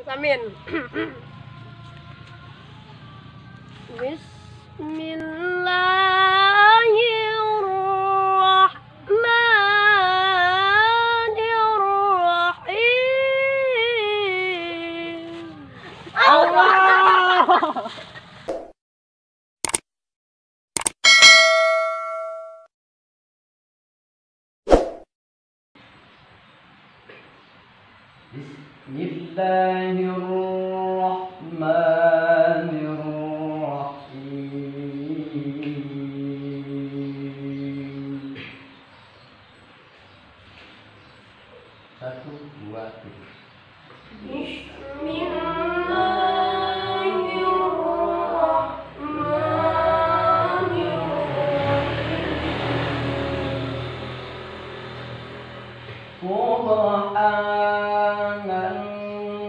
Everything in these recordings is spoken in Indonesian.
Samin. Bismillahirrahmanirrahim. Allah. Bismillahirrahmanirrahim. 1, 2, 3.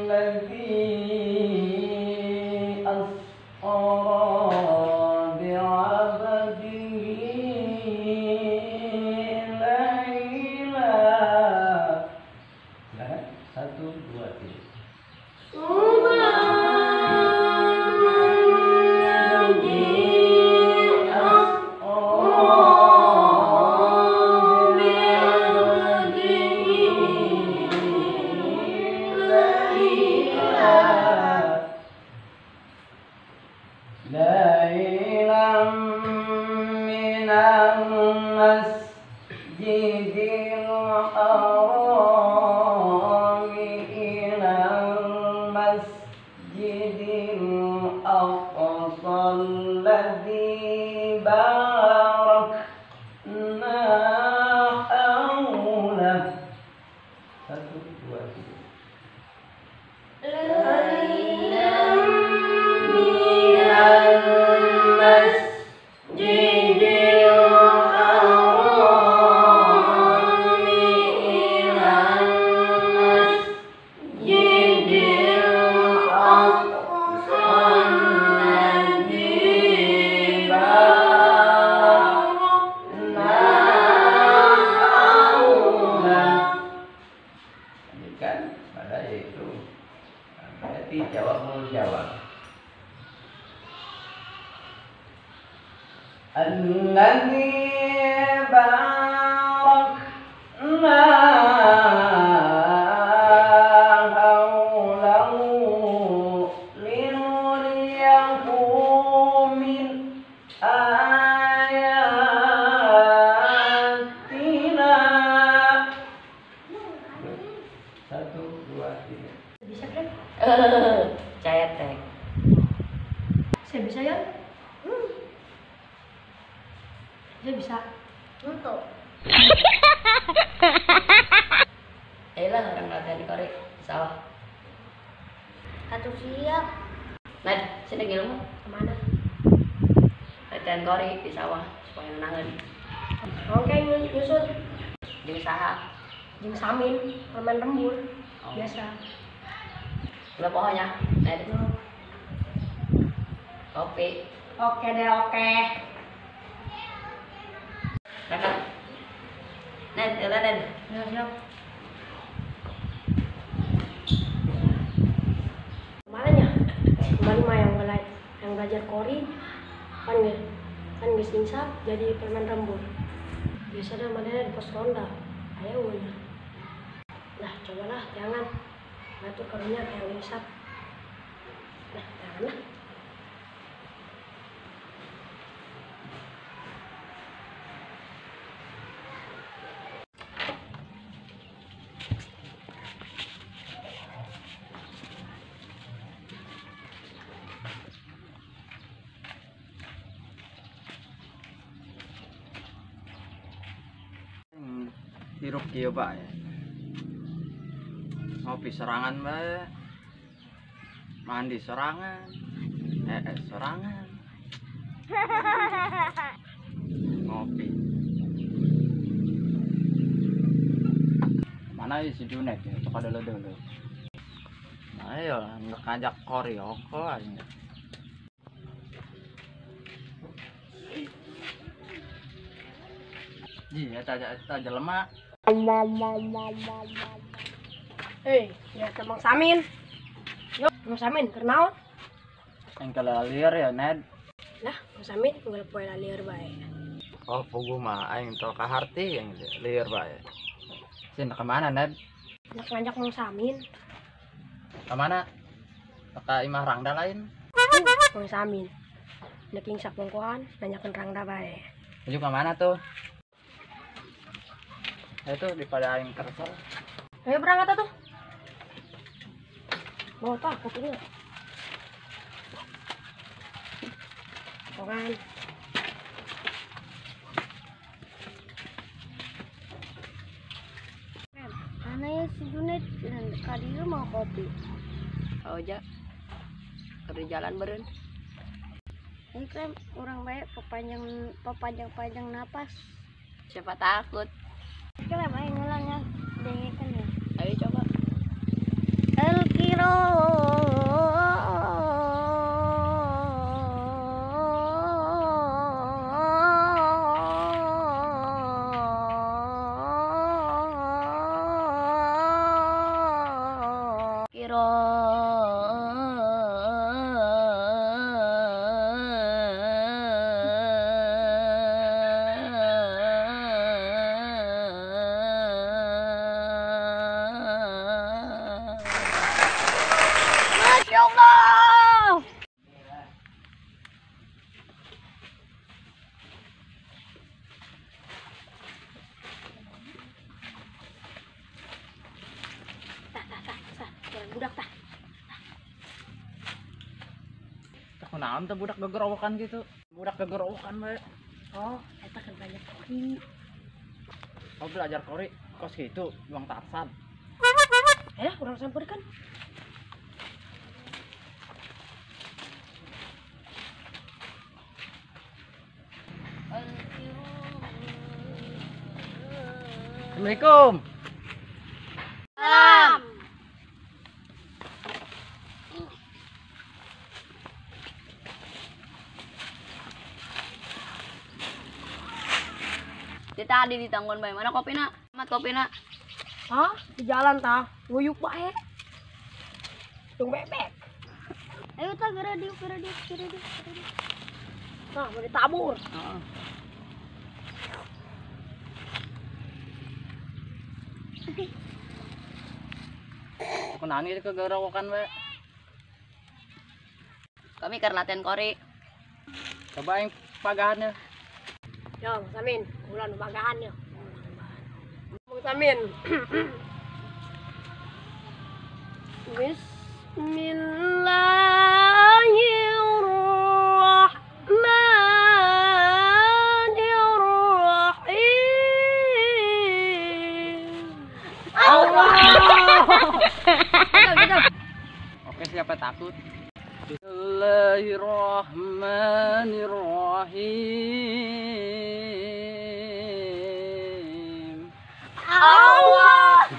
Subhanalladzi asra bi'abdihi laila. 1, 2, 3. ليلا من المسجد الحرام إلى المسجد الأقصى الذي باركنا حوله. 1, 2, 3. Kan pada itu berarti jawab mulu jawab. Alladzi barakna haulahu linuriyahu min ayatina. 1, 2, 3. Bisa kan? Saya teh. Saya bisa ya? Saya bisa. Untuk Ayolah orang latihan di korek sawah. satu siap. Nah, sini ilmu Kemana? latihan korek di sawah supaya menangan. Oke, nyusul. Jeung saha? Jeung Samin, permen rembur. Oh. Biasa. Gula pohonnya. Nah, itu. Kopi. Oke deh, oke. Kakak. Nah, teladan. Ya, siap. Kemarin ya? Kemarin mah yang belajar kori kan geus insaf jadi permen rembur. Biasa dah mana di pos ronda. Ayo unya. Nah, cobalah jangan. Nah, tuh korinya yang insaf. Nah, jangan lah. Hirup kieu bae. Ngopi serangan bae. Mandi serangan. Serangan. Ngopi. Mana si Junet ya? Coba dulu. Ayo, ngajak koreoko aja. Ji, eta jelema. Hei, ya Bang Samin. Yuk, Mas Amin, kenaon? Yang kalau liar ya, Ned. Lah, Mas Amin tinggal poe lieur bae. Oh, pugu mah aing tol kaharti yang liar bae. Sin kemana, Ned? Nak ngajak Mang Samin. Kemana? Ka imah rangda lain. Mang Samin. Nak ingsak mongkohan, nanyakeun rangda bae. Menuju ke mana tuh? Itu daripada aing kersel. Ayo berangkat atuh. Bawa takut ini. Kan. Anaknya si Junet dan kadieu mau kopi. Aja. Kerja jalan beren. Ini kan orang baik pepanjang napas. Siapa takut? Kira baik ngulangnya dengekan ya. Ayo coba. El kiro Kiro. Masya Allah. Jangan budak tah. Aku naon tuh budak gegerowokan gitu. Budak gegerowokan bae. Oh, eta kan banyak kori. Kau belajar kori kos gitu, Bang Tarsan. Urang sampeurkeun. Assalamualaikum. Salam. Kita tadi di tanggon bae. Mana kopina? Amat kopina. Hah? Di jalan tah. Nguyuk bae. Tung bebek. Ayo tak gerak diuk. Nah, mau ditabur. Heeh. Aku naon gitu gegerowokan bae. Kami keur latihan kori. Coba aing pagahannya. Yo, Mas Amin, ulan bagahan yo. Mas Amin. Bismillahirrahmanirrahim. Oke, siapa takut? Bismillahirrahmanirrahim. Allah.